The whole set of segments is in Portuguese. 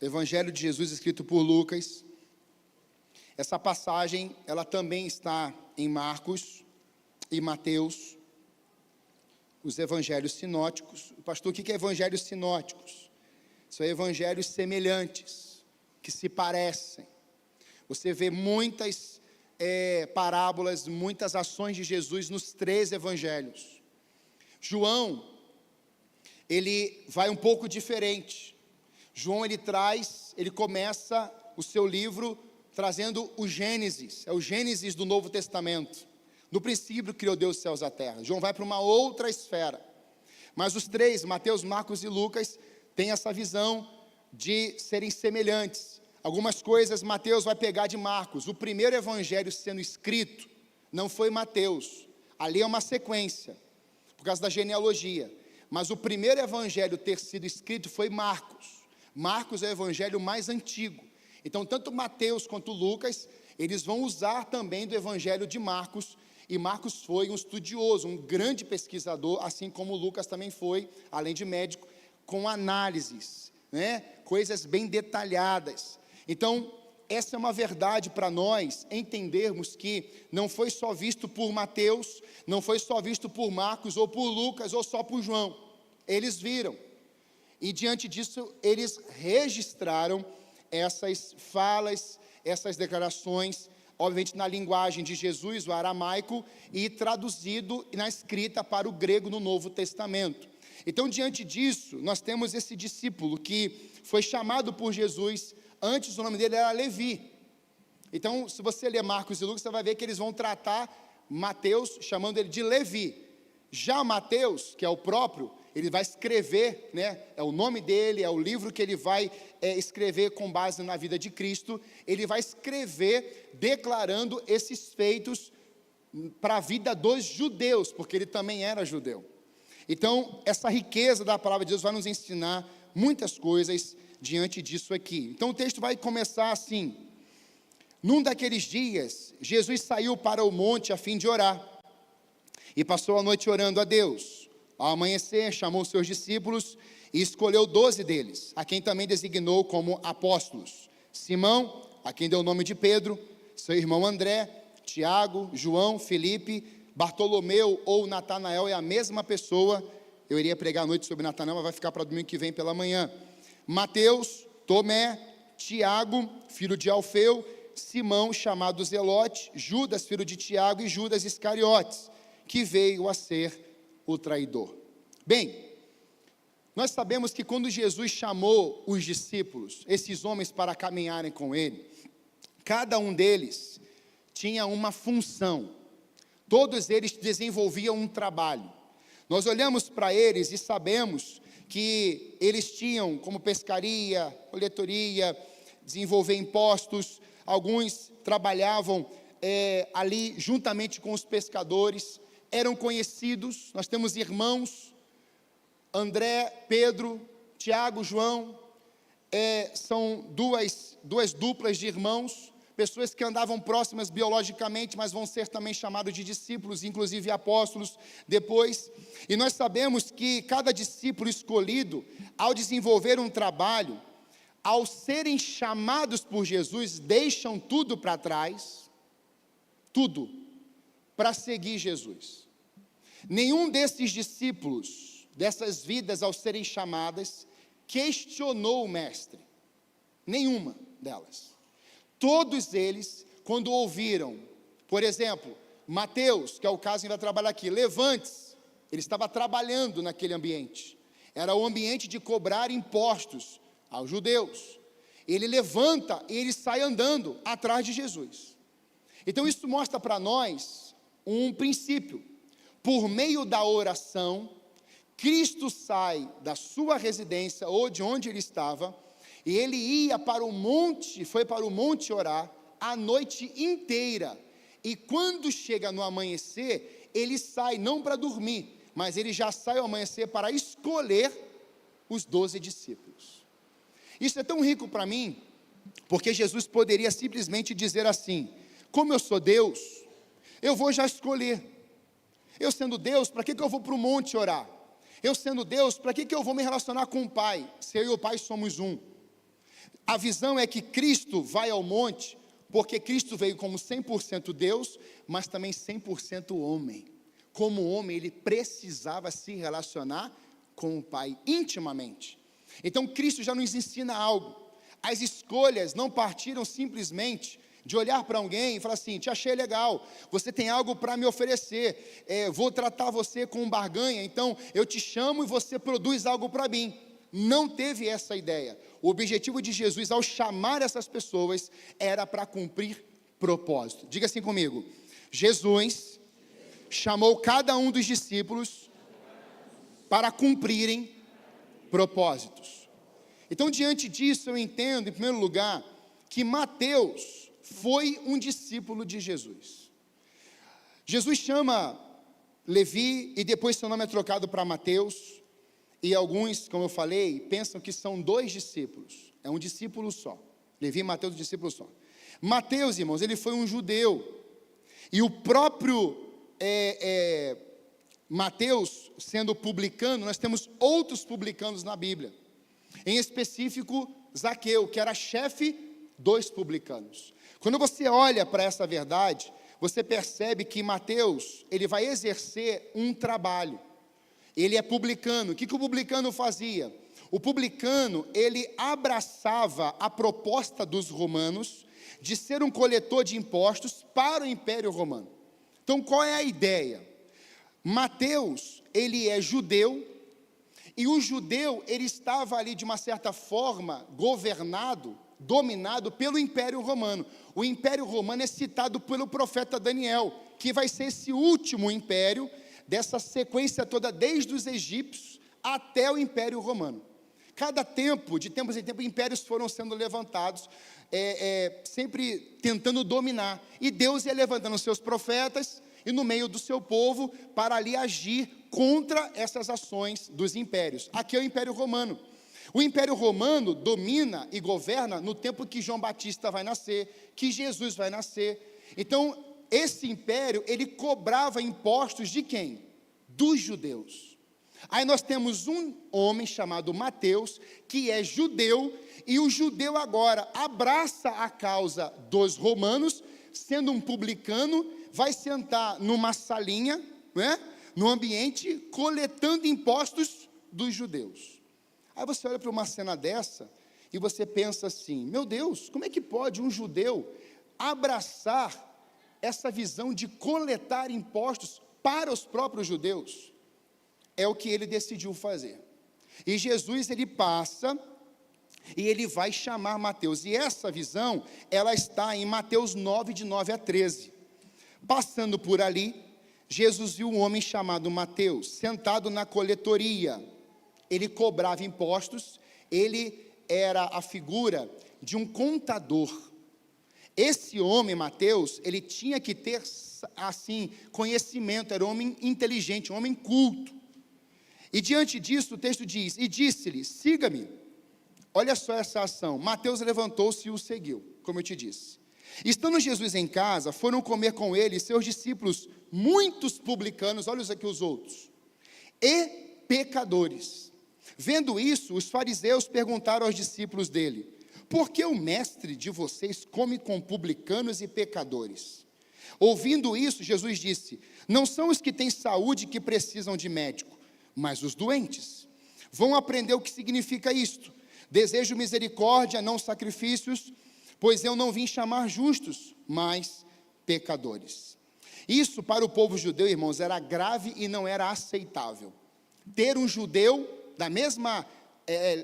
Evangelho de Jesus escrito por Lucas. Essa passagem, ela também está em Marcos e Mateus, os evangelhos sinóticos. Pastor, o que é evangelhos sinóticos? São evangelhos semelhantes, que se parecem. Você vê muitas parábolas, muitas ações de Jesus nos 3 evangelhos. João, ele vai um pouco diferente. João, ele começa o seu livro trazendo o Gênesis, é o Gênesis do Novo Testamento. No princípio criou Deus os céus e a terra. João vai para uma outra esfera. Mas os 3, Mateus, Marcos e Lucas, têm essa visão de serem semelhantes. Algumas coisas Mateus vai pegar de Marcos. O primeiro evangelho sendo escrito não foi Mateus. Ali é uma sequência, por causa da genealogia. Mas o primeiro evangelho ter sido escrito foi Marcos. Marcos é o evangelho mais antigo. Então, tanto Mateus quanto Lucas, eles vão usar também do evangelho de Marcos. E Marcos foi um estudioso, um grande pesquisador, assim como Lucas também foi, além de médico, com análises, coisas bem detalhadas. Então, essa é uma verdade para nós entendermos que não foi só visto por Mateus, não foi só visto por Marcos, ou por Lucas, ou só por João. Eles viram. E diante disso, eles registraram essas falas, essas declarações, obviamente na linguagem de Jesus, o aramaico, e traduzido na escrita para o grego no Novo Testamento. Então, diante disso, nós temos esse discípulo que foi chamado por Jesus, antes o nome dele era Levi. Então, se você ler Marcos e Lucas, você vai ver que eles vão tratar Mateus, chamando ele de Levi. Já Mateus, que é o próprio, ele vai escrever, é o nome dele, é o livro que ele vai escrever com base na vida de Cristo. Ele vai escrever declarando esses feitos para a vida dos judeus, porque ele também era judeu. Então, essa riqueza da palavra de Deus vai nos ensinar muitas coisas diante disso aqui. Então, o texto vai começar assim: num daqueles dias, Jesus saiu para o monte a fim de orar, e passou a noite orando a Deus. Ao amanhecer, chamou seus discípulos e escolheu 12 deles, a quem também designou como apóstolos: Simão, a quem deu o nome de Pedro, seu irmão André, Tiago, João, Felipe, Bartolomeu ou Natanael, é a mesma pessoa. Eu iria pregar à noite sobre Natanael, mas vai ficar para domingo que vem pela manhã. Mateus, Tomé, Tiago, filho de Alfeu, Simão, chamado Zelote, Judas, filho de Tiago, e Judas Iscariotes, que veio a ser o traidor. Bem, nós sabemos que quando Jesus chamou os discípulos, esses homens, para caminharem com ele, cada um deles tinha uma função. Todos eles desenvolviam um trabalho. Nós olhamos para eles e sabemos que eles tinham como pescaria, coletoria, desenvolver impostos. Alguns trabalhavam ali juntamente com os pescadores, eram conhecidos. Nós temos irmãos, André, Pedro, Tiago, João, são duas duplas de irmãos, pessoas que andavam próximas biologicamente, mas vão ser também chamados de discípulos, inclusive apóstolos depois. E nós sabemos que cada discípulo escolhido, ao desenvolver um trabalho, ao serem chamados por Jesus, deixam tudo para trás, tudo, para seguir Jesus. Nenhum desses discípulos, dessas vidas ao serem chamadas, questionou o mestre, nenhuma delas. Todos eles, quando ouviram, por exemplo, Mateus, que é o caso que vai trabalhar aqui, levante-se, ele estava trabalhando naquele ambiente, era o ambiente de cobrar impostos aos judeus. Ele levanta e ele sai andando atrás de Jesus. Então isso mostra para nós um princípio. Por meio da oração, Cristo sai da sua residência ou de onde ele estava, e ele ia para o monte, foi para o monte orar a noite inteira. E quando chega no amanhecer, ele sai não para dormir, mas ele já sai ao amanhecer para escolher os 12 discípulos. Isso é tão rico para mim, porque Jesus poderia simplesmente dizer assim: como eu sou Deus, eu vou já escolher. Eu sendo Deus, para que eu vou para o monte orar? Eu sendo Deus, para que eu vou me relacionar com o Pai, se eu e o Pai somos um? A visão é que Cristo vai ao monte, porque Cristo veio como 100% Deus, mas também 100% homem. Como homem, ele precisava se relacionar com o Pai intimamente. Então, Cristo já nos ensina algo. As escolhas não partiram simplesmente de olhar para alguém e falar assim: te achei legal, você tem algo para me oferecer, vou tratar você com barganha, então eu te chamo e você produz algo para mim. Não teve essa ideia. O objetivo de Jesus ao chamar essas pessoas era para cumprir propósito. Diga assim comigo: Jesus chamou cada um dos discípulos para cumprirem propósitos. Então, diante disso, eu entendo, em primeiro lugar, que Mateus foi um discípulo de Jesus. Jesus chama Levi e depois seu nome é trocado para Mateus. E alguns, como eu falei, pensam que são dois discípulos. É um discípulo só. Levi e Mateus, um discípulo só. Mateus, irmãos, ele foi um judeu. E o próprio Mateus, sendo publicano, nós temos outros publicanos na Bíblia. Em específico, Zaqueu, que era chefe dos publicanos. Quando você olha para essa verdade, você percebe que Mateus, ele vai exercer um trabalho. Ele é publicano. O que o publicano fazia? O publicano, ele abraçava a proposta dos romanos de ser um coletor de impostos para o Império Romano. Então, qual é a ideia? Mateus, ele é judeu, e o judeu, ele estava ali de uma certa forma governado, dominado pelo Império Romano. O Império Romano é citado pelo profeta Daniel, que vai ser esse último império dessa sequência toda, desde os egípcios até o Império Romano. Cada tempo, de tempos em tempos, impérios foram sendo levantados, sempre tentando dominar. E Deus ia levantando os seus profetas, e no meio do seu povo, para ali agir contra essas ações dos impérios. Aqui é o Império Romano. O Império Romano domina e governa no tempo que João Batista vai nascer, que Jesus vai nascer. Então, esse império, ele cobrava impostos de quem? Dos judeus. Aí nós temos um homem chamado Mateus, que é judeu, e o judeu agora abraça a causa dos romanos, sendo um publicano, vai sentar numa salinha, no ambiente, coletando impostos dos judeus. Aí você olha para uma cena dessa, e você pensa assim: meu Deus, como é que pode um judeu abraçar essa visão de coletar impostos para os próprios judeus? É o que ele decidiu fazer. E Jesus, ele passa e ele vai chamar Mateus. E essa visão, ela está em Mateus 9, de 9 a 13. Passando por ali, Jesus viu um homem chamado Mateus, sentado na coletoria. Ele cobrava impostos, ele era a figura de um contador. Esse homem, Mateus, ele tinha que ter, assim, conhecimento, era um homem inteligente, um homem culto. E diante disso, o texto diz: e disse-lhe, siga-me. Olha só essa ação. Mateus levantou-se e o seguiu, como eu te disse. Estando Jesus em casa, foram comer com ele seus discípulos, muitos publicanos, olha aqui os outros, e pecadores. Vendo isso, os fariseus perguntaram aos discípulos dele: por que o mestre de vocês come com publicanos e pecadores? Ouvindo isso, Jesus disse: não são os que têm saúde que precisam de médico, mas os doentes. Vão aprender o que significa isto: desejo misericórdia, não sacrifícios, pois eu não vim chamar justos, mas pecadores. Isso para o povo judeu, irmãos, era grave e não era aceitável. Ter um judeu da mesma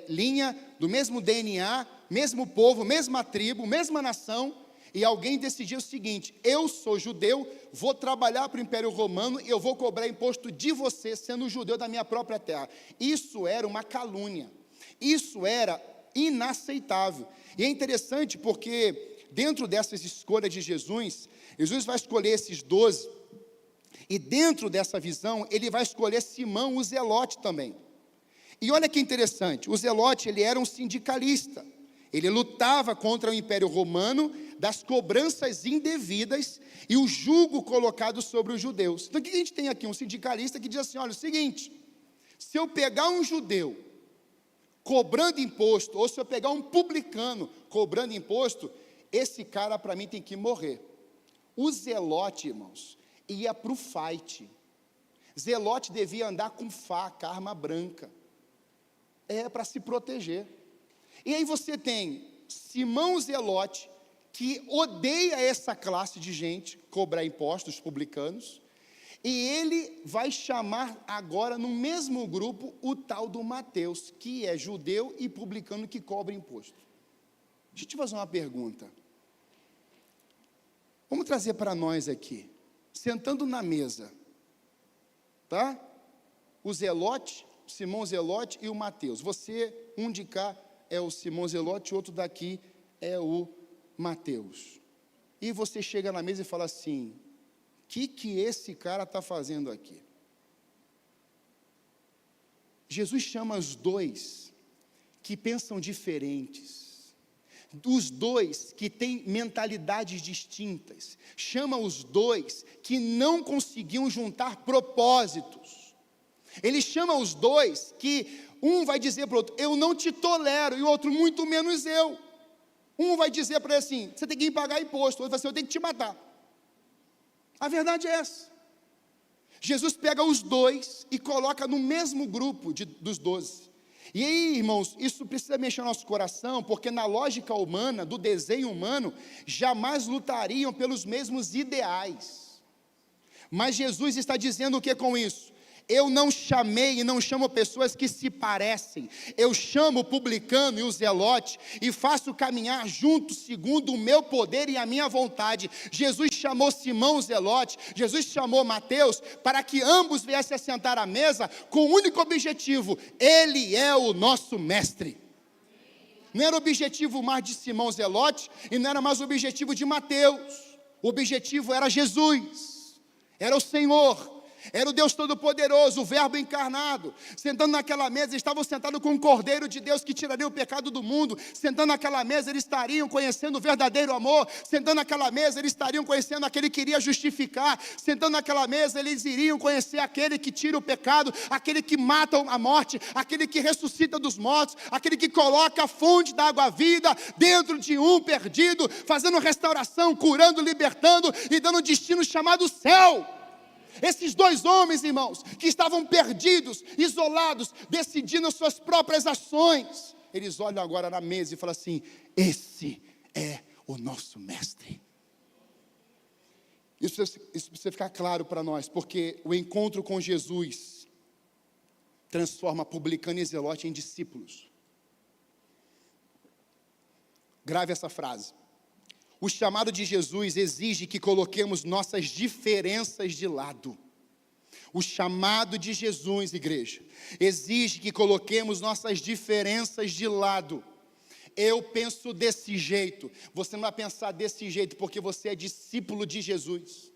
linha, do mesmo DNA, mesmo povo, mesma tribo, mesma nação, e alguém decidiu o seguinte: eu sou judeu, vou trabalhar para o Império Romano e eu vou cobrar imposto de você, sendo judeu da minha própria terra. Isso era uma calúnia, isso era inaceitável. E é interessante porque dentro dessas escolhas de Jesus, Jesus vai escolher esses 12, e dentro dessa visão, ele vai escolher Simão, o Zelote também. E olha que interessante, o Zelote, ele era um sindicalista, ele lutava contra o Império Romano, das cobranças indevidas e o jugo colocado sobre os judeus. Então o que a gente tem aqui? Um sindicalista que diz assim: olha, o seguinte, se eu pegar um judeu, cobrando imposto, ou se eu pegar um publicano cobrando imposto, esse cara para mim tem que morrer. O zelote, irmãos, ia para o fight. Zelote devia andar com faca, arma branca. Para se proteger. E aí você tem Simão Zelote, que odeia essa classe de gente, cobrar impostos, publicanos, e ele vai chamar agora no mesmo grupo o tal do Mateus, que é judeu e publicano que cobra imposto. Deixa eu te fazer uma pergunta. Vamos trazer para nós aqui, sentando na mesa, tá? O Zelote, Simão Zelote e o Mateus. Você, um de cá é o Simão Zelote, o outro daqui é o Mateus. E você chega na mesa e fala assim: o que esse cara está fazendo aqui? Jesus chama os dois que pensam diferentes, os dois que têm mentalidades distintas, chama os dois que não conseguiam juntar propósitos. Ele chama os dois que um vai dizer para o outro: eu não te tolero, e o outro: muito menos eu. Um vai dizer para ele assim: você tem que pagar imposto. O outro vai dizer: eu tenho que te matar. A verdade é essa. Jesus pega os dois e coloca no mesmo grupo dos 12. E aí, irmãos, isso precisa mexer no nosso coração, porque na lógica humana, do desenho humano, jamais lutariam pelos mesmos ideais. Mas Jesus está dizendo o que com isso? Eu não chamei e não chamo pessoas que se parecem. Eu chamo o publicano e o zelote e faço caminhar juntos segundo o meu poder e a minha vontade. Jesus chamou Simão o zelote, Jesus chamou Mateus para que ambos viessem a sentar à mesa com o único objetivo: ele é o nosso mestre. Não era o objetivo mais de Simão zelote e não era mais o objetivo de Mateus. O objetivo era Jesus, era o Senhor. Era o Deus Todo-Poderoso, o Verbo encarnado. Sentando naquela mesa, eles estavam sentados com o Cordeiro de Deus que tiraria o pecado do mundo. Sentando naquela mesa, eles estariam conhecendo o verdadeiro amor. Sentando naquela mesa, eles estariam conhecendo aquele que iria justificar. Sentando naquela mesa, eles iriam conhecer aquele que tira o pecado, aquele que mata a morte, aquele que ressuscita dos mortos, aquele que coloca a fonte da água-vida dentro de um perdido, fazendo restauração, curando, libertando e dando um destino chamado céu. Esses dois homens, irmãos, que estavam perdidos, isolados, decidindo as suas próprias ações, eles olham agora na mesa e falam assim: esse é o nosso mestre. Isso precisa ficar claro para nós, porque o encontro com Jesus transforma publicano e zelote em discípulos. Grave essa frase. O chamado de Jesus exige que coloquemos nossas diferenças de lado. O chamado de Jesus, igreja, exige que coloquemos nossas diferenças de lado. Eu penso desse jeito, você não vai pensar desse jeito, porque você é discípulo de Jesus.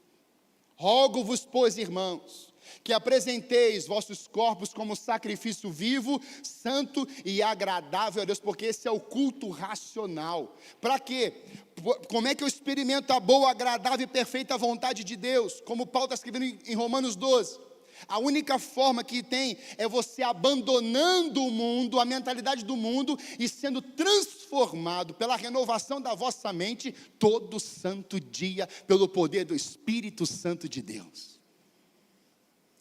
Rogo-vos, pois, irmãos, que apresenteis vossos corpos como sacrifício vivo, santo e agradável a Deus, porque esse é o culto racional. Para quê? Como é que eu experimento a boa, agradável e perfeita vontade de Deus? Como Paulo está escrevendo em Romanos 12. A única forma que tem é você abandonando o mundo, a mentalidade do mundo, e sendo transformado pela renovação da vossa mente, todo santo dia, pelo poder do Espírito Santo de Deus.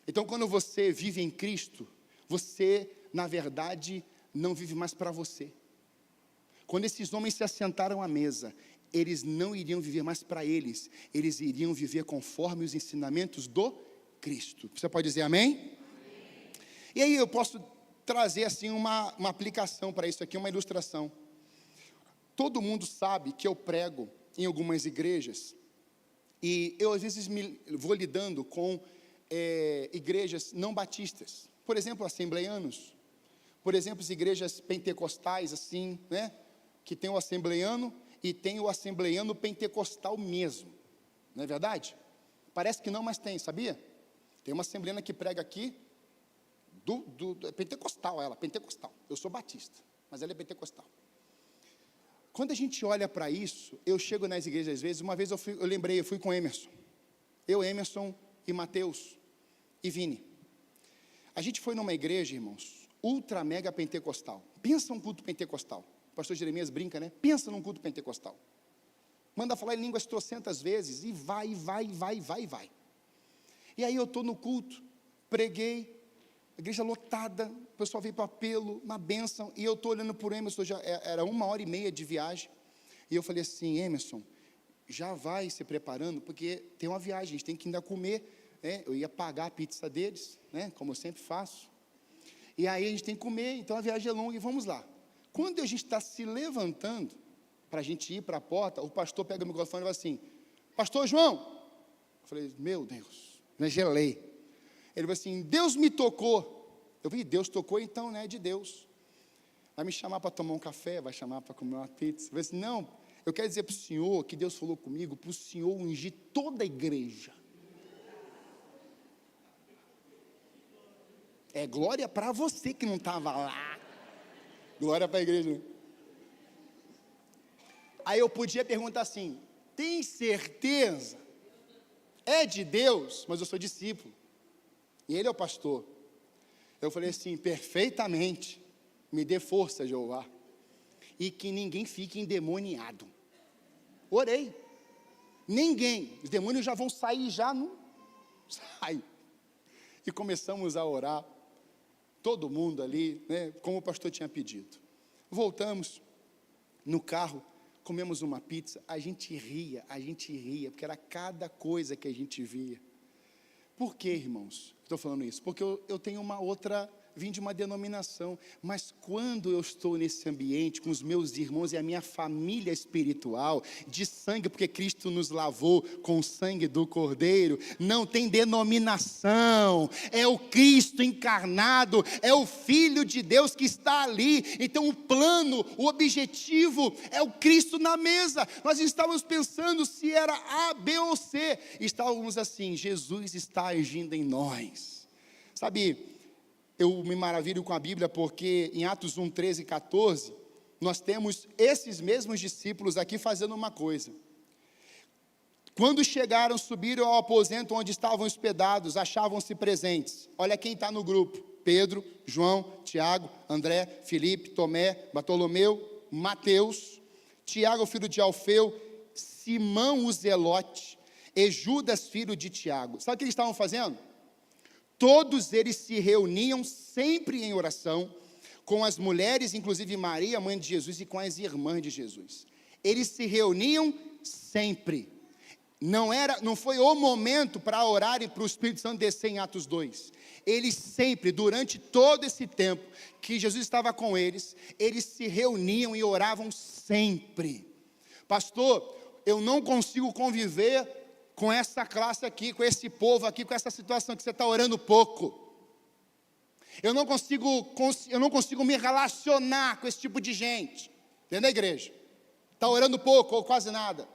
Então, quando você vive em Cristo, você, na verdade, não vive mais para você. Quando esses homens se assentaram à mesa, eles não iriam viver mais para eles, eles iriam viver conforme os ensinamentos do Cristo. Você pode dizer amém? Amém. E aí eu posso trazer assim uma aplicação para isso aqui, uma ilustração. Todo mundo sabe que eu prego em algumas igrejas, e eu às vezes vou lidando com igrejas não batistas, por exemplo, assembleianos, por exemplo, as igrejas pentecostais, assim, né, que tem o assembleiano e tem o assembleiano pentecostal mesmo, não é verdade? Parece que não, mas tem, sabia? Tem uma assembleiana que prega aqui, pentecostal, pentecostal, eu sou batista, mas ela é pentecostal. Quando a gente olha para isso, eu chego nas igrejas às vezes, uma vez eu fui com Emerson, Emerson e Mateus e Vini. A gente foi numa igreja, irmãos, ultra mega pentecostal. Pensa um culto pentecostal. O pastor Jeremias brinca, né? Pensa num culto pentecostal. Manda falar em línguas trocentas vezes, e vai. E aí eu estou no culto, preguei, a igreja lotada, o pessoal veio para o apelo, uma bênção, e eu estou olhando por Emerson, já era 1h30 de viagem, e eu falei assim, Emerson, já vai se preparando, porque tem uma viagem, a gente tem que ainda comer, né? Eu ia pagar a pizza deles, né? Como eu sempre faço, e aí a gente tem que comer, então a viagem é longa, e vamos lá. Quando a gente está se levantando, para a gente ir para a porta, o pastor pega o microfone e fala assim, pastor João, eu falei, meu Deus, me gelei. Ele falou assim, Deus me tocou. Eu falei, Deus tocou, então, né, é de Deus. Vai me chamar para tomar um café, vai chamar para comer uma pizza. Eu falei assim, não, eu quero dizer para o senhor, que Deus falou comigo, para o senhor ungir toda a igreja. É glória para você que não estava lá. Glória para a igreja. Aí eu podia perguntar assim, tem certeza? É de Deus, mas eu sou discípulo. E ele é o pastor. Eu falei assim, perfeitamente, me dê força, Jeová, e que ninguém fique endemoniado. Orei. Ninguém. Os demônios já vão sair, já não sai. E começamos a orar. Todo mundo ali, né, como o pastor tinha pedido. Voltamos no carro, comemos uma pizza, a gente ria, porque era cada coisa que a gente via. Por que, irmãos, estou falando isso? Porque eu tenho uma outra, vim de uma denominação, mas quando eu estou nesse ambiente, com os meus irmãos e a minha família espiritual, de sangue, porque Cristo nos lavou com o sangue do Cordeiro, não tem denominação, é o Cristo encarnado, é o Filho de Deus que está ali, então o plano, o objetivo é o Cristo na mesa. Nós estávamos pensando se era A, B ou C, estávamos assim, Jesus está agindo em nós, sabe? Eu me maravilho com a Bíblia porque em Atos 1, 13 e 14, nós temos esses mesmos discípulos aqui fazendo uma coisa. Quando chegaram, subiram ao aposento onde estavam hospedados, achavam-se presentes. Olha quem está no grupo: Pedro, João, Tiago, André, Filipe, Tomé, Bartolomeu, Mateus, Tiago, filho de Alfeu, Simão o Zelote e Judas, filho de Tiago. Sabe o que eles estavam fazendo? Todos eles se reuniam sempre em oração, com as mulheres, inclusive Maria, mãe de Jesus, e com as irmãs de Jesus. Eles se reuniam sempre. Não foi o momento para orarem para o Espírito Santo descer em Atos 2. Eles sempre, durante todo esse tempo que Jesus estava com eles se reuniam e oravam sempre. Pastor, eu não consigo conviver com essa classe aqui, com esse povo aqui, com essa situação que você está orando pouco. Eu não consigo me relacionar com esse tipo de gente, dentro da igreja. Está orando pouco ou quase nada.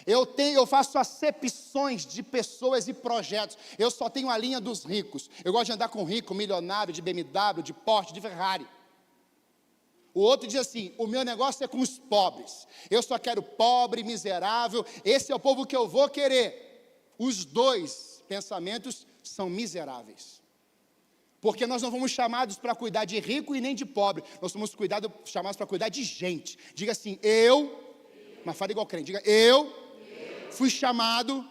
Eu faço acepções de pessoas e projetos. Eu só tenho a linha dos ricos. Eu gosto de andar com rico, milionário, de BMW, de Porsche, de Ferrari. O outro diz assim, o meu negócio é com os pobres. Eu só quero pobre, miserável. Esse é o povo que eu vou querer. Os dois pensamentos são miseráveis. Porque nós não fomos chamados para cuidar de rico e nem de pobre. Nós somos chamados para cuidar de gente. Diga assim, mas fala igual crente. Diga, eu fui chamado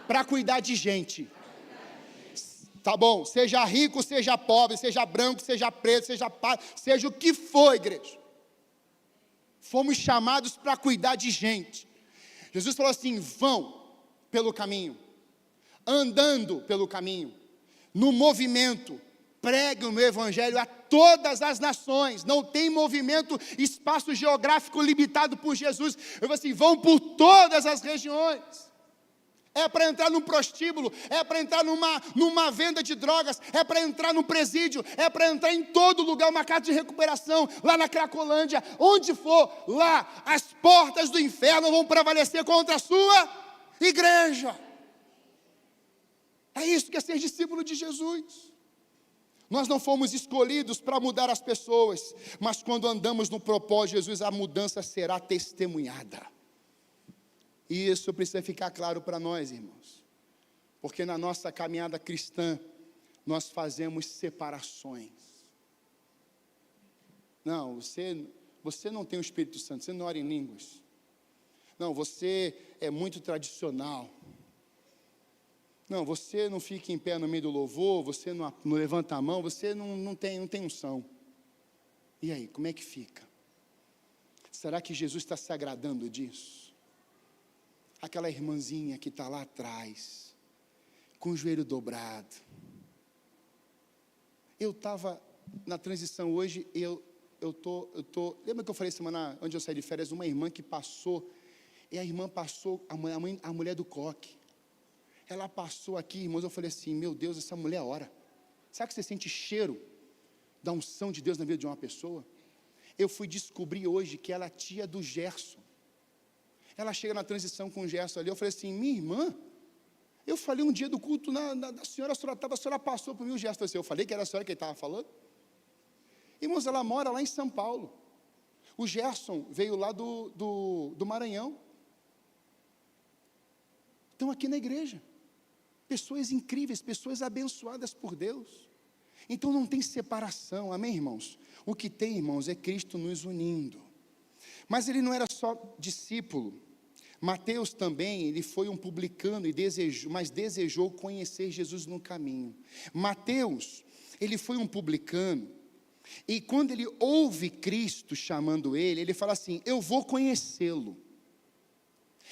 para cuidar de gente. Tá bom, seja rico, seja pobre, seja branco, seja preto, seja pardo, seja o que for, igreja. Fomos chamados para cuidar de gente. Jesus falou assim, vão pelo caminho, andando pelo caminho, no movimento, pregue o meu evangelho a todas as nações. Não tem movimento, espaço geográfico limitado por Jesus. Eu falei assim, vão por todas as regiões. É para entrar num prostíbulo, é para entrar numa venda de drogas, é para entrar num presídio, é para entrar em todo lugar, uma casa de recuperação, lá na Cracolândia, onde for, lá, as portas do inferno vão prevalecer contra a sua igreja. É isso que é ser discípulo de Jesus. Nós não fomos escolhidos para mudar as pessoas, mas quando andamos no propósito de Jesus, a mudança será testemunhada. E isso precisa ficar claro para nós, irmãos, porque na nossa caminhada cristã, nós fazemos separações. Não, você não tem o Espírito Santo, você não ora em línguas. Não, você é muito tradicional. Não, você não fica em pé no meio do louvor, você não levanta a mão, você não tem unção. E aí, como é que fica? Será que Jesus está se agradando disso? Aquela irmãzinha que está lá atrás, com o joelho dobrado. Eu estava na transição hoje, lembra que eu falei semana, onde eu saí de férias, uma irmã que passou, e a irmã passou, a mulher do coque, ela passou aqui, irmãos, eu falei assim, meu Deus, essa mulher ora. Sabe que você sente cheiro da unção de Deus na vida de uma pessoa? Eu fui descobrir hoje que ela é tia do Gerson. Ela chega na transição com o Gerson ali, eu falei assim, minha irmã, eu falei um dia do culto da senhora, a senhora passou por mim, o Gerson, eu falei que era a senhora que ele estava falando? Irmãos, ela mora lá em São Paulo. O Gerson veio lá do Maranhão. Estão aqui na igreja. Pessoas incríveis, pessoas abençoadas por Deus. Então não tem separação, amém, irmãos? O que tem, irmãos, é Cristo nos unindo. Mas ele não era só discípulo. Mateus também, ele foi um publicano, mas desejou conhecer Jesus no caminho. Mateus, ele foi um publicano, e quando ele ouve Cristo chamando ele fala assim, eu vou conhecê-lo.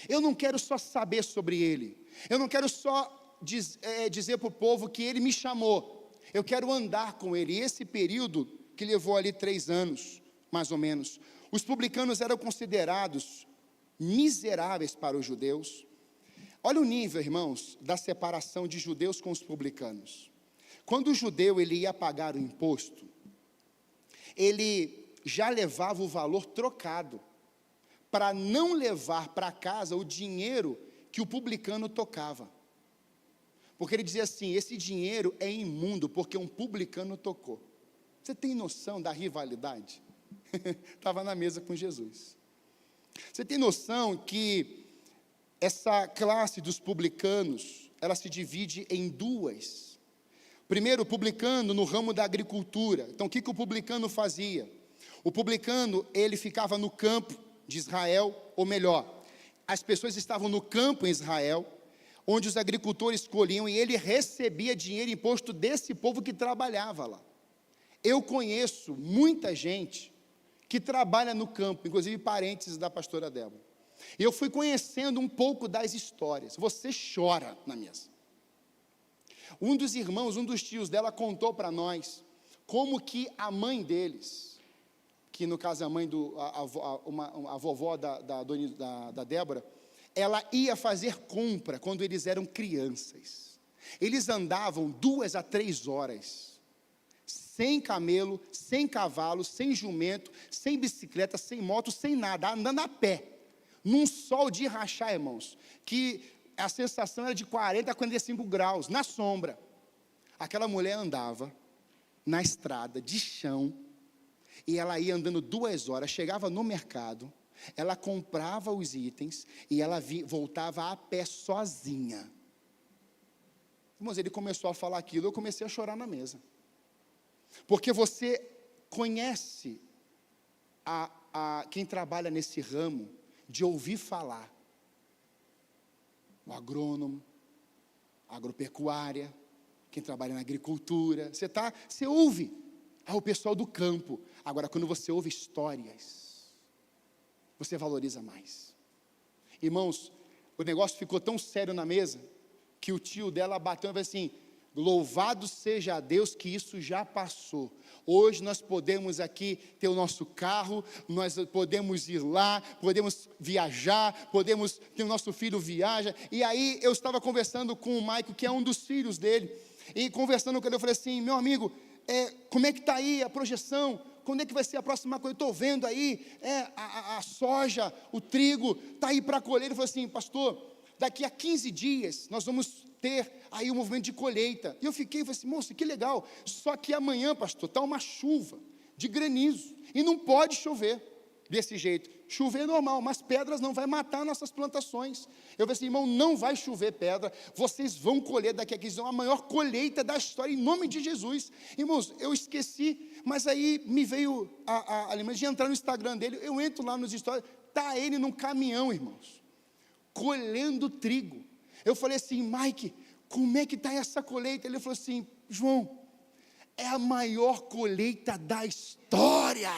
Eu não quero só saber sobre ele, eu não quero só dizer para o povo que ele me chamou, eu quero andar com ele. E esse período, que levou ali 3 anos, mais ou menos, os publicanos eram considerados miseráveis para os judeus. Olha o nível, irmãos, da separação de judeus com os publicanos. Quando o judeu ele ia pagar o imposto, ele já levava o valor trocado, para não levar para casa o dinheiro que o publicano tocava. Porque ele dizia assim, esse dinheiro é imundo, porque um publicano tocou. Você tem noção da rivalidade? Estava na mesa com Jesus. Você tem noção que essa classe dos publicanos, ela se divide em 2. Primeiro, o publicano no ramo da agricultura. Então, o que o publicano fazia? O publicano, ele ficava no campo de Israel, ou melhor, as pessoas estavam no campo em Israel, onde os agricultores colhiam, e ele recebia dinheiro imposto desse povo que trabalhava lá. Eu conheço muita gente que trabalha no campo, inclusive parentes da pastora Débora. E eu fui conhecendo um pouco das histórias. Você chora na mesa. Um dos irmãos, um dos tios dela contou para nós como que a mãe deles, que no caso é a mãe a vovó da Débora, ela ia fazer compra quando eles eram crianças. Eles andavam 2 a 3 horas, sem camelo, sem cavalo, sem jumento, sem bicicleta, sem moto, sem nada, andando a pé, num sol de rachar, irmãos, que a sensação era de 40 a 45 graus, na sombra. Aquela mulher andava na estrada, de chão, e ela ia andando 2 horas, chegava no mercado, ela comprava os itens, e ela voltava a pé sozinha. Irmãos, ele começou a falar aquilo, eu comecei a chorar na mesa. Porque você conhece quem trabalha nesse ramo, de ouvir falar. O agrônomo, a agropecuária, quem trabalha na agricultura. Você ouve o pessoal do campo. Agora, quando você ouve histórias, você valoriza mais. Irmãos, o negócio ficou tão sério na mesa, que o tio dela bateu e falou assim, louvado seja a Deus que isso já passou. Hoje nós podemos aqui ter o nosso carro, nós podemos ir lá, podemos viajar, podemos ter o nosso filho viaja. E aí eu estava conversando com o Maico, que é um dos filhos dele, e conversando com ele, eu falei assim, meu amigo, como é que está aí a projeção? Quando é que vai ser a próxima coisa? Eu estou vendo aí, a soja, o trigo, está aí para colher. Ele falou assim, pastor, daqui a 15 dias nós vamos ter aí um movimento de colheita. E eu falei assim, moço, que legal, só que amanhã, pastor, está uma chuva de granizo, e não pode chover. desse jeito. Chover é normal, mas pedras não vai matar nossas plantações. Eu falei assim, irmão, não vai chover pedra, vocês vão colher daqui a 15 anos a maior colheita da história, em nome de Jesus. Irmãos, eu esqueci, mas aí me veio a lembrança de entrar no Instagram dele, eu entro lá nos stories, está ele num caminhão, irmãos, colhendo trigo. Eu falei assim, Mike, como é que está essa colheita? Ele falou assim, João, é a maior colheita da história.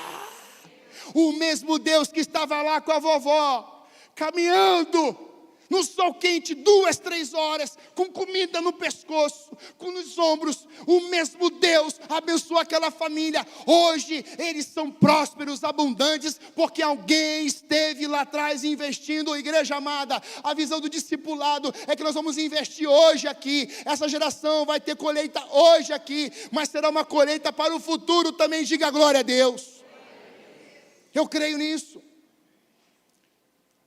O mesmo Deus que estava lá com a vovó, caminhando no sol quente, 2, 3 horas, com comida no pescoço, com nos ombros, o mesmo Deus abençoou aquela família. Hoje eles são prósperos, abundantes, porque alguém esteve lá atrás investindo. Igreja amada, a visão do discipulado é que nós vamos investir hoje aqui. Essa geração vai ter colheita hoje aqui, mas será uma colheita para o futuro também. Diga glória a Deus. Eu creio nisso.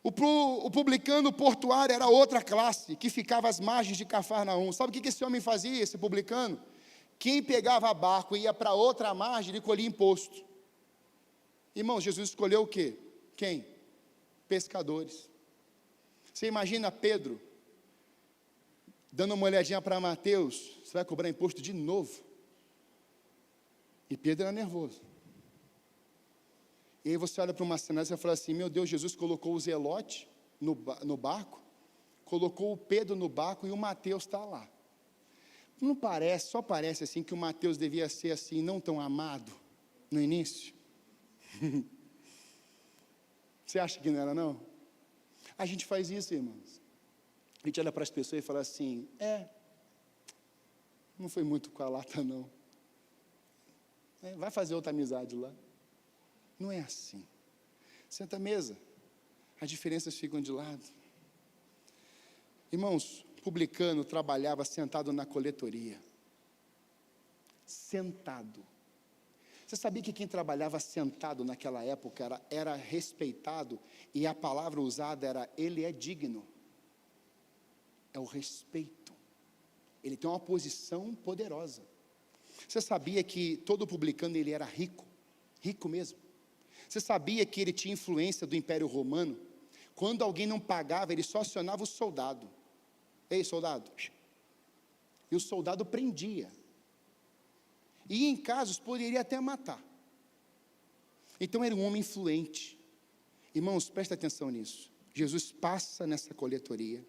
O publicano portuário era outra classe, que ficava às margens de Cafarnaum. Sabe o que esse homem fazia, esse publicano? Quem pegava barco e ia para outra margem, ele colhia imposto. Irmãos, Jesus escolheu o quê? Quem? Pescadores. Você imagina Pedro, dando uma olhadinha para Mateus, você vai cobrar imposto de novo? E Pedro era nervoso. E aí você olha para uma cena e você fala assim, meu Deus, Jesus colocou o Zelote no barco, colocou o Pedro no barco e o Mateus está lá. Não parece, só parece assim que o Mateus devia ser assim, não tão amado no início? Você acha que não era não? A gente faz isso, irmãos. A gente olha para as pessoas e fala assim, não foi muito com a lata não. Vai fazer outra amizade lá. Não é assim. Senta à mesa, as diferenças ficam de lado. Irmãos, o publicano trabalhava sentado na coletoria. Sentado. Você sabia que quem trabalhava sentado naquela época era respeitado, e a palavra usada era, ele é digno. É o respeito. Ele tem uma posição poderosa. Você sabia que todo publicano ele era rico? Rico mesmo. Você sabia que ele tinha influência do Império Romano? Quando alguém não pagava, ele só acionava o soldado. Ei, soldado. E o soldado prendia. E em casos poderia até matar. Então era um homem influente. Irmãos, presta atenção nisso. Jesus passa nessa coletoria.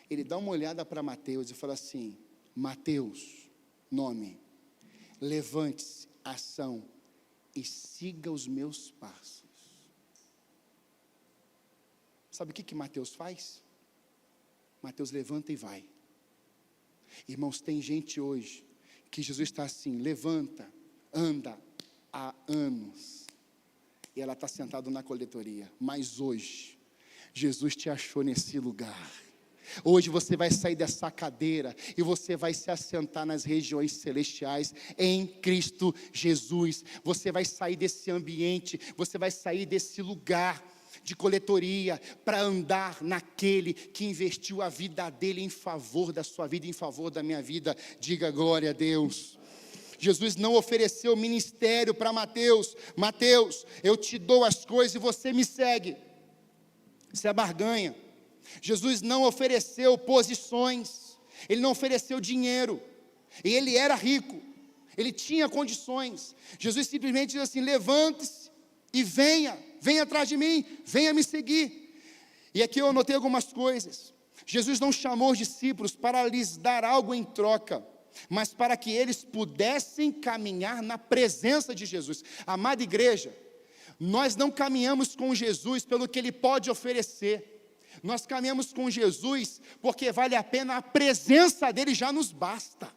Ele dá uma olhada para Mateus e fala assim, Mateus, nome, levante-se, ação, e siga os meus passos. Sabe o que Mateus faz? Mateus levanta e vai. Irmãos, tem gente hoje que Jesus está assim, levanta, anda há anos, e ela está sentada na coletoria, mas hoje, Jesus te achou nesse lugar. Hoje você vai sair dessa cadeira e você vai se assentar nas regiões celestiais em Cristo Jesus. Você vai sair desse ambiente, você vai sair desse lugar de coletoria para andar naquele que investiu a vida dele em favor da sua vida, em favor da minha vida. Diga glória a Deus. Jesus não ofereceu ministério para Mateus. Mateus, eu te dou as coisas e você me segue. Isso é barganha. Jesus não ofereceu posições, ele não ofereceu dinheiro, e ele era rico, ele tinha condições. Jesus simplesmente diz assim, levante-se e venha atrás de mim, venha me seguir. E aqui eu anotei algumas coisas. Jesus não chamou os discípulos para lhes dar algo em troca, mas para que eles pudessem caminhar na presença de Jesus. Amada igreja, nós não caminhamos com Jesus pelo que ele pode oferecer. Nós caminhamos com Jesus porque vale a pena a presença dele, já nos basta.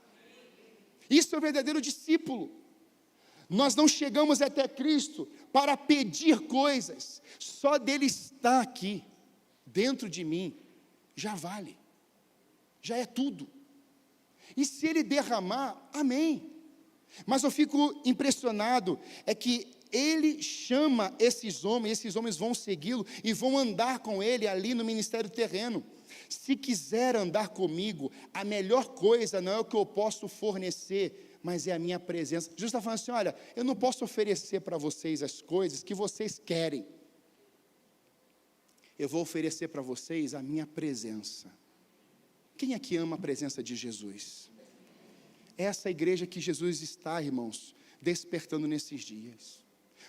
Isso é o verdadeiro discípulo. Nós não chegamos até Cristo para pedir coisas, só dele estar aqui, dentro de mim, já vale, já é tudo. E se ele derramar, amém. Mas eu fico impressionado, é que ele chama esses homens vão segui-lo e vão andar com ele ali no ministério terreno. Se quiser andar comigo, a melhor coisa não é o que eu posso fornecer, mas é a minha presença. Jesus está falando assim, olha, eu não posso oferecer para vocês as coisas que vocês querem, eu vou oferecer para vocês a minha presença. Quem aqui ama a presença de Jesus? É essa igreja que Jesus está, irmãos, despertando nesses dias.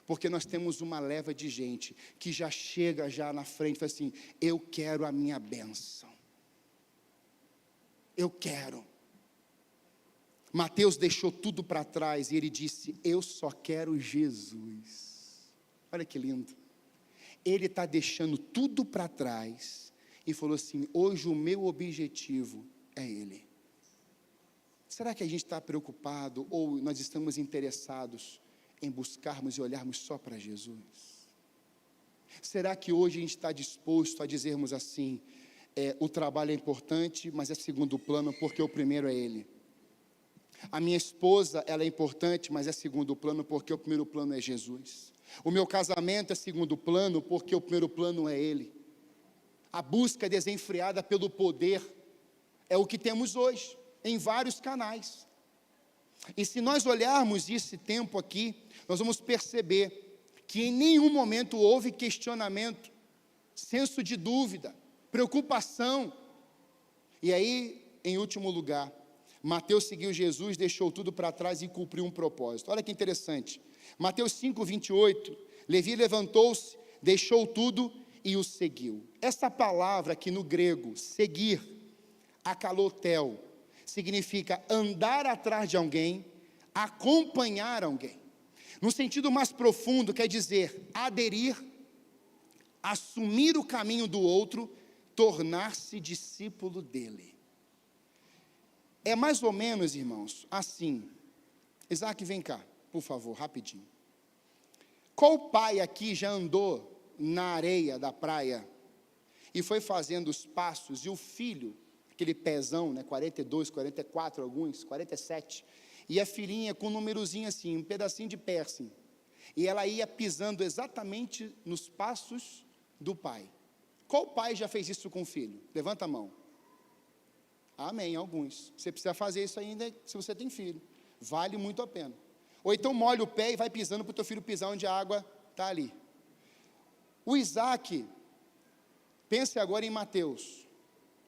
Porque nós temos uma leva de gente que já chega já na frente e fala assim, eu quero a minha bênção. Eu quero. Mateus deixou tudo para trás e ele disse, eu só quero Jesus. Olha que lindo. Ele está deixando tudo para trás e falou assim, hoje o meu objetivo é Ele. Será que a gente está preocupado ou nós estamos interessados em buscarmos e olharmos só para Jesus? Será que hoje a gente está disposto a dizermos assim, o trabalho é importante, mas é segundo plano porque o primeiro é Ele. A minha esposa, ela é importante, mas é segundo plano porque o primeiro plano é Jesus. O meu casamento é segundo plano porque o primeiro plano é Ele. A busca desenfreada pelo poder é o que temos hoje, em vários canais. E se nós olharmos esse tempo aqui, nós vamos perceber que em nenhum momento houve questionamento, senso de dúvida, preocupação. E aí, em último lugar, Mateus seguiu Jesus, deixou tudo para trás e cumpriu um propósito. Olha que interessante. Mateus 5, 28, Levi levantou-se, deixou tudo e o seguiu. Essa palavra aqui no grego, seguir, akalotel, significa andar atrás de alguém, acompanhar alguém. No sentido mais profundo, quer dizer aderir, assumir o caminho do outro, tornar-se discípulo dele. É mais ou menos, irmãos, assim. Isaac, vem cá, por favor, rapidinho. Qual pai aqui já andou na areia da praia e foi fazendo os passos, e o filho, aquele pezão, 42, 44, alguns, 47, e a filhinha com um númerozinho assim, um pedacinho de pé assim, e ela ia pisando exatamente nos passos do pai. Qual pai já fez isso com o filho? Levanta a mão. Amém, alguns. Você precisa fazer isso ainda se você tem filho. Vale muito a pena. Ou então molha o pé e vai pisando para o teu filho pisar onde a água está ali. O Isaac, pense agora em Mateus.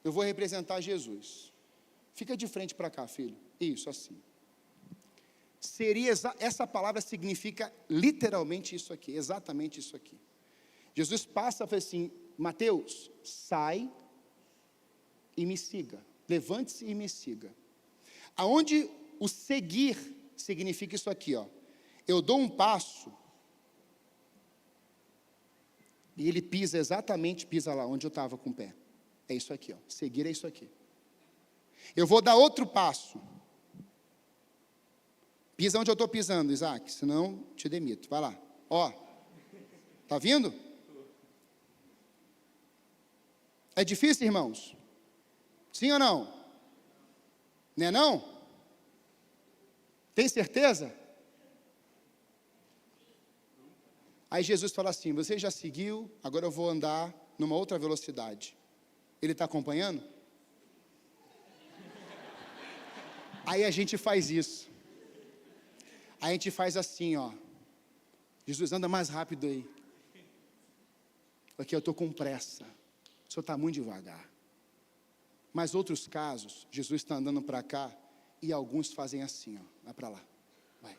Eu vou representar Jesus. Fica de frente para cá, filho. Isso, assim. Essa palavra significa literalmente isso aqui, exatamente isso aqui. Jesus passa e fala assim, Mateus, sai e me siga. Levante-se e me siga. Aonde o seguir significa isso aqui, ó. Eu dou um passo e ele pisa lá onde eu estava com o pé. É isso aqui, ó. Seguir é isso aqui. Eu vou dar outro passo. Pisa onde eu estou pisando, Isaac, senão te demito. Vai lá. Ó. Tá vindo? É difícil, irmãos? Sim ou não? Não é não? Tem certeza? Aí Jesus fala assim, você já seguiu, agora eu vou andar numa outra velocidade. Ele está acompanhando? Aí a gente faz isso. Aí a gente faz assim, ó. Jesus, anda mais rápido aí. Porque eu estou com pressa. O senhor está muito devagar. Mas outros casos, Jesus está andando para cá e alguns fazem assim, ó, vai para lá, vai.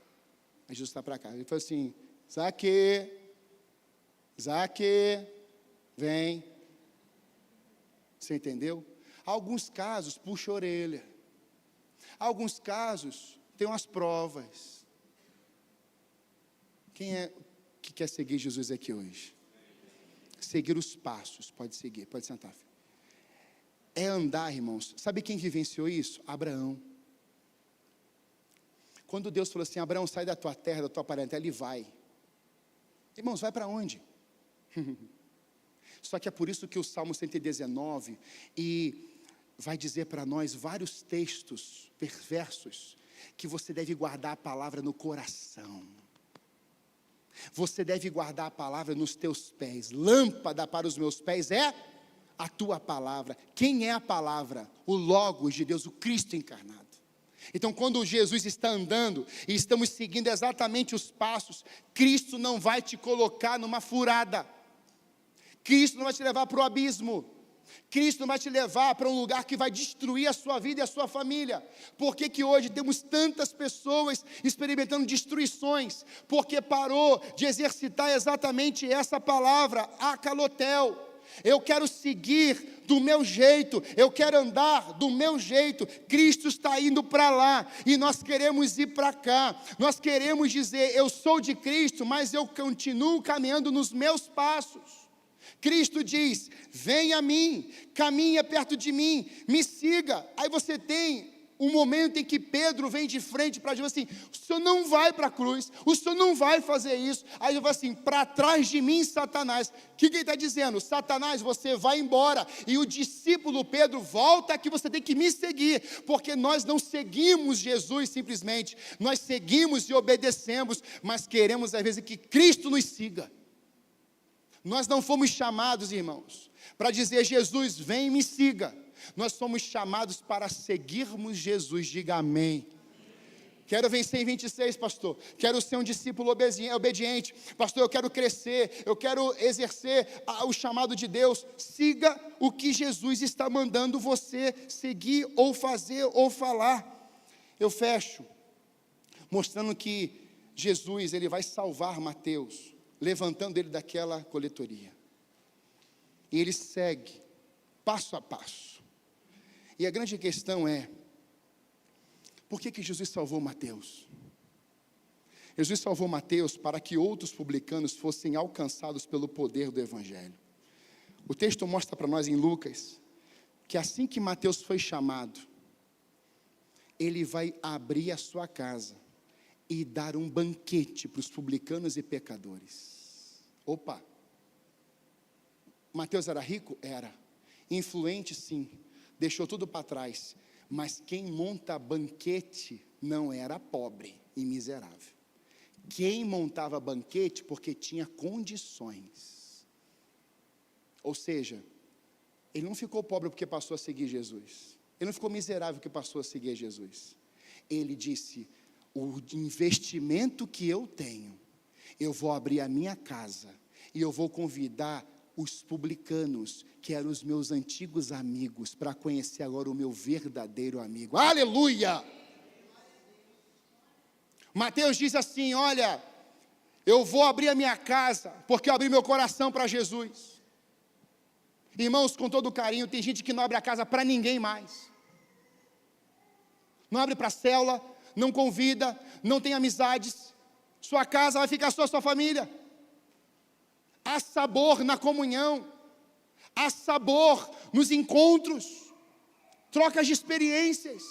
Aí Jesus está para cá. Ele falou assim, Zaque, vem. Você entendeu? Alguns casos, puxa a orelha. Alguns casos, tem umas provas. Quem é que quer seguir Jesus aqui hoje? Seguir os passos, pode seguir, pode sentar, filho. É andar, irmãos. Sabe quem vivenciou isso? Abraão. Quando Deus falou assim, Abraão, sai da tua terra, da tua parentela, ele vai. Irmãos, vai para onde? Só que é por isso que o Salmo 119 vai dizer para nós vários textos, versos, que você deve guardar a palavra no coração. Você deve guardar a palavra nos teus pés. Lâmpada para os meus pés é a tua palavra. Quem é a palavra? O Logos de Deus, o Cristo encarnado. Então, quando Jesus está andando e estamos seguindo exatamente os passos, Cristo não vai te colocar numa furada. Cristo não vai te levar para o abismo. Cristo não vai te levar para um lugar que vai destruir a sua vida e a sua família. Por que hoje temos tantas pessoas experimentando destruições? Porque parou de exercitar exatamente essa palavra, akalotel. Eu quero seguir do meu jeito, eu quero andar do meu jeito. Cristo está indo para lá e nós queremos ir para cá. Nós queremos dizer, eu sou de Cristo, mas eu continuo caminhando nos meus passos. Cristo diz, venha a mim, caminha perto de mim, me siga. Aí você tem um momento em que Pedro vem de frente para Jesus assim, o senhor não vai para a cruz, o senhor não vai fazer isso. Aí ele fala assim, para trás de mim, Satanás. O que ele está dizendo? Satanás, você vai embora. E o discípulo Pedro, volta que você tem que me seguir, porque nós não seguimos Jesus simplesmente, nós seguimos e obedecemos, mas queremos às vezes que Cristo nos siga. Nós não fomos chamados, irmãos, para dizer, Jesus, vem e me siga. Nós somos chamados para seguirmos Jesus, diga amém. Quero vencer em 26, pastor. Quero ser um discípulo obediente. Pastor, eu quero crescer, eu quero exercer o chamado de Deus. Siga o que Jesus está mandando você seguir, ou fazer, ou falar. Eu fecho, mostrando que Jesus, ele vai salvar Mateus, levantando ele daquela coletoria. E ele segue, passo a passo. E a grande questão é, por que Jesus salvou Mateus? Jesus salvou Mateus para que outros publicanos fossem alcançados pelo poder do Evangelho. O texto mostra para nós em Lucas, que assim que Mateus foi chamado, ele vai abrir a sua casa e dar um banquete para os publicanos e pecadores. Opa! Mateus era rico? Era. Influente? Sim. Deixou tudo para trás. Mas quem monta banquete não era pobre e miserável. Quem montava banquete porque tinha condições. Ou seja, ele não ficou pobre porque passou a seguir Jesus. Ele não ficou miserável porque passou a seguir Jesus. Ele disse, o investimento que eu tenho, eu vou abrir a minha casa e eu vou convidar os publicanos, que eram os meus antigos amigos, para conhecer agora o meu verdadeiro amigo. Aleluia! Mateus diz assim, olha, eu vou abrir a minha casa, porque eu abri meu coração para Jesus. Irmãos, com todo carinho, tem gente que não abre a casa para ninguém mais. Não abre para a célula, não convida, não tem amizades. Sua casa vai ficar só a sua família. Há sabor na comunhão, há sabor nos encontros, trocas de experiências.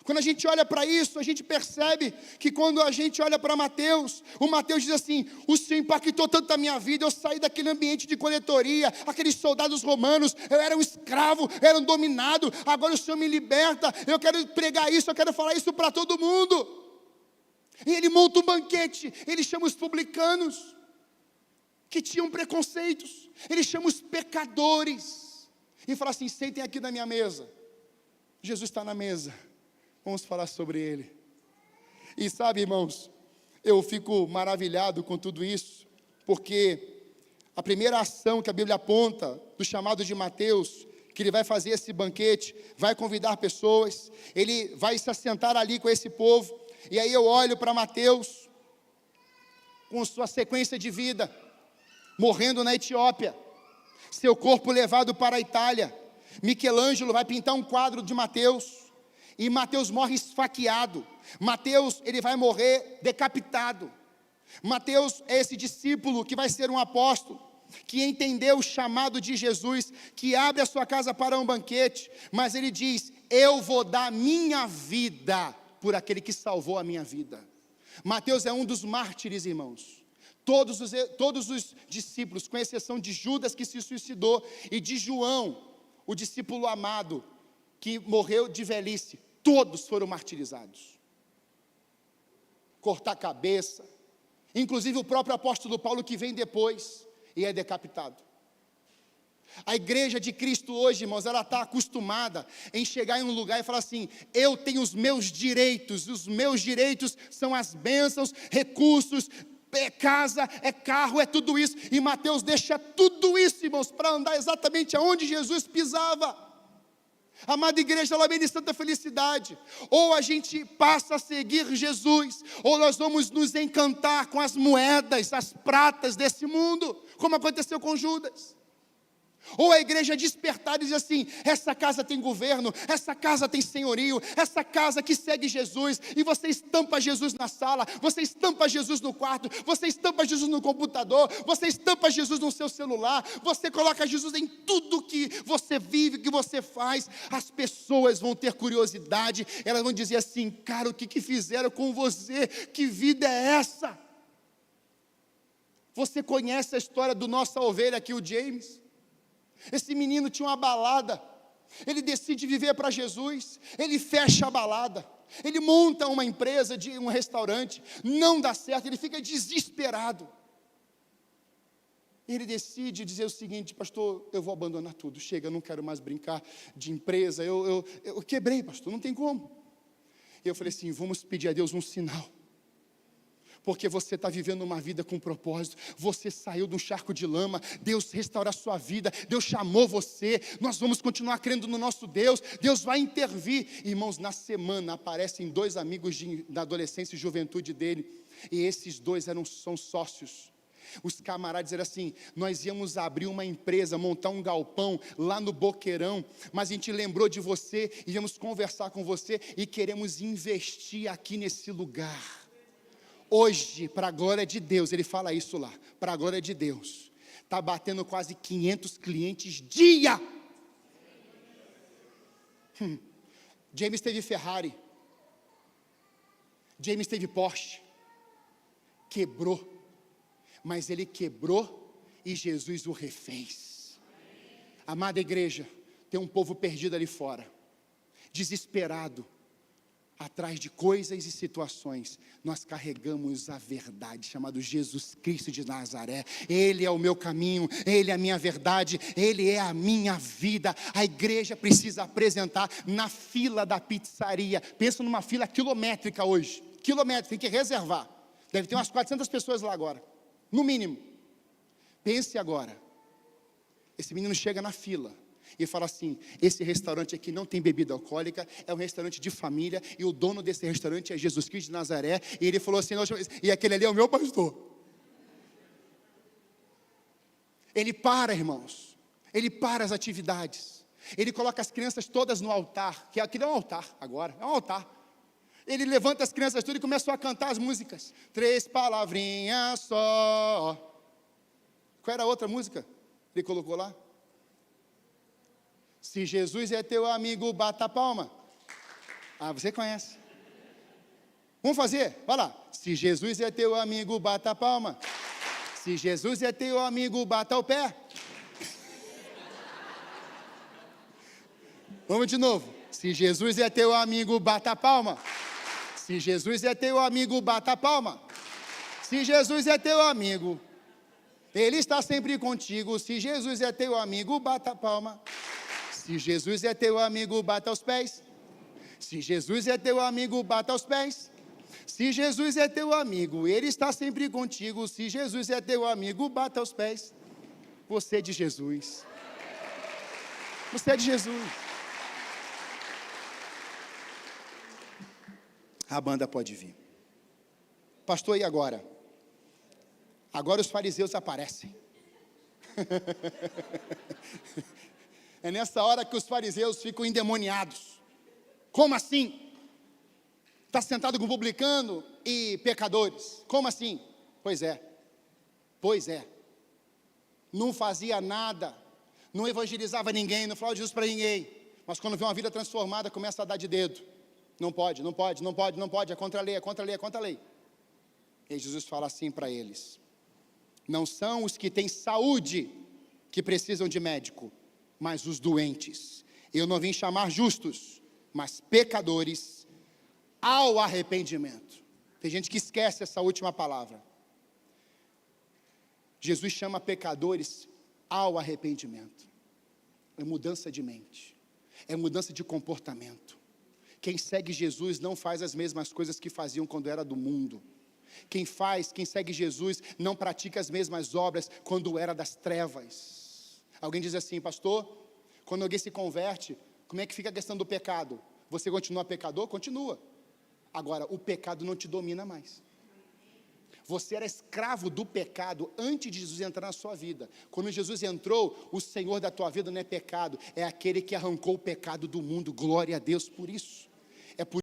Quando a gente olha para isso, a gente percebe que quando a gente olha para Mateus, o Mateus diz assim, o Senhor impactou tanto a minha vida, eu saí daquele ambiente de coletoria, aqueles soldados romanos, eu era um escravo, eu era um dominado, agora o Senhor me liberta, eu quero pregar isso, eu quero falar isso para todo mundo. E ele monta um banquete, ele chama os publicanos, que tinham preconceitos, ele chama os pecadores, e fala assim, sentem aqui na minha mesa. Jesus está na mesa, vamos falar sobre ele. E sabe, irmãos, eu fico maravilhado com tudo isso, porque a primeira ação que a Bíblia aponta, do chamado de Mateus, que ele vai fazer esse banquete, vai convidar pessoas, ele vai se assentar ali com esse povo, e aí eu olho para Mateus, com sua sequência de vida, morrendo na Etiópia, seu corpo levado para a Itália. Michelangelo vai pintar um quadro de Mateus, e Mateus morre esfaqueado. Mateus, ele vai morrer decapitado. Mateus é esse discípulo que vai ser um apóstolo, que entendeu o chamado de Jesus, que abre a sua casa para um banquete, mas ele diz, eu vou dar minha vida por aquele que salvou a minha vida. Mateus é um dos mártires, irmãos. Todos os discípulos, com exceção de Judas, que se suicidou, e de João, o discípulo amado, que morreu de velhice, todos foram martirizados. Cortar a cabeça, inclusive o próprio apóstolo Paulo, que vem depois, e é decapitado. A igreja de Cristo hoje, irmãos, ela está acostumada em chegar em um lugar e falar assim, eu tenho os meus direitos são as bênçãos, recursos, é casa, é carro, é tudo isso. E Mateus deixa tudo isso, irmãos, para andar exatamente aonde Jesus pisava. Amada igreja, ela vem de santa felicidade. Ou a gente passa a seguir Jesus, ou nós vamos nos encantar com as moedas, as pratas desse mundo, como aconteceu com Judas. Ou a igreja despertar e diz assim: essa casa tem governo, essa casa tem senhorio, essa casa que segue Jesus, e você estampa Jesus na sala, você estampa Jesus no quarto, você estampa Jesus no computador, você estampa Jesus no seu celular, você coloca Jesus em tudo que você vive, que você faz. As pessoas vão ter curiosidade, elas vão dizer assim: cara, o que fizeram com você? Que vida é essa? Você conhece a história do nossa ovelha aqui, o James? Esse menino tinha uma balada, ele decide viver para Jesus, ele fecha a balada, ele monta uma empresa, de um restaurante, não dá certo, ele fica desesperado. Ele decide dizer o seguinte: pastor, eu vou abandonar tudo, chega, eu não quero mais brincar de empresa, eu quebrei, pastor, não tem como. E eu falei assim: vamos pedir a Deus um sinal. Porque você está vivendo uma vida com propósito, você saiu de um charco de lama, Deus restaura a sua vida, Deus chamou você, nós vamos continuar crendo no nosso Deus, Deus vai intervir. Irmãos, na semana aparecem 2 amigos da adolescência e juventude dele, e esses 2 são sócios. Os camaradas eram assim: nós íamos abrir uma empresa, montar um galpão lá no Boqueirão, mas a gente lembrou de você, e íamos conversar com você, e queremos investir aqui nesse lugar. Hoje, para a glória de Deus, ele fala isso lá, para a glória de Deus, está batendo quase 500 clientes dia. James teve Ferrari, James teve Porsche, quebrou, mas ele quebrou e Jesus o refez. Amada igreja, tem um povo perdido ali fora, desesperado, atrás de coisas e situações. Nós carregamos a verdade, chamado Jesus Cristo de Nazaré. Ele é o meu caminho, Ele é a minha verdade, Ele é a minha vida. A igreja precisa apresentar na fila da pizzaria. Pensa numa fila quilométrica hoje, quilométrica, tem que reservar. Deve ter umas 400 pessoas lá agora, no mínimo. Pense agora, esse menino chega na fila e fala assim: esse restaurante aqui não tem bebida alcoólica, é um restaurante de família, e o dono desse restaurante é Jesus Cristo de Nazaré. E ele falou assim: e aquele ali é o meu pastor. Ele para, irmãos, ele para as atividades, ele coloca as crianças todas no altar, que aquilo é um altar agora, é um altar. Ele levanta as crianças tudo e começou a cantar as músicas. 3 palavrinhas só. Qual era a outra música? Ele colocou lá? Se Jesus é teu amigo, bata a palma. Ah, você conhece. Vamos fazer? Vai lá. Se Jesus é teu amigo, bata a palma. Se Jesus é teu amigo, bata o pé. Vamos de novo. Se Jesus é teu amigo, bata a palma. Se Jesus é teu amigo, bata a palma. Se Jesus é teu amigo, Ele está sempre contigo. Se Jesus é teu amigo, bata a palma. Se Jesus é teu amigo, bata os pés. Se Jesus é teu amigo, bata os pés. Se Jesus é teu amigo, Ele está sempre contigo. Se Jesus é teu amigo, bata os pés. Você é de Jesus. Você é de Jesus. A banda pode vir. Pastor, e agora? Agora os fariseus aparecem. É nessa hora que os fariseus ficam endemoniados. Como assim? Está sentado com publicano e pecadores. Como assim? Pois é. Não fazia nada, não evangelizava ninguém, não falava de Jesus para ninguém. Mas quando vê uma vida transformada, começa a dar de dedo. Não pode, é contra a lei, é contra a lei, é contra a lei. E aí Jesus fala assim para eles: não são os que têm saúde que precisam de médico, mas os doentes. Eu não vim chamar justos, mas pecadores ao arrependimento. Tem gente que esquece essa última palavra. Jesus chama pecadores ao arrependimento. É mudança de mente, é mudança de comportamento. Quem segue Jesus não faz as mesmas coisas que faziam quando era do mundo. Quem segue Jesus, não pratica as mesmas obras quando era das trevas. Alguém diz assim: pastor, quando alguém se converte, como é que fica a questão do pecado? Você continua pecador? Continua. Agora, o pecado não te domina mais. Você era escravo do pecado antes de Jesus entrar na sua vida. Quando Jesus entrou, o Senhor da tua vida não é pecado, é aquele que arrancou o pecado do mundo. Glória a Deus por isso. É por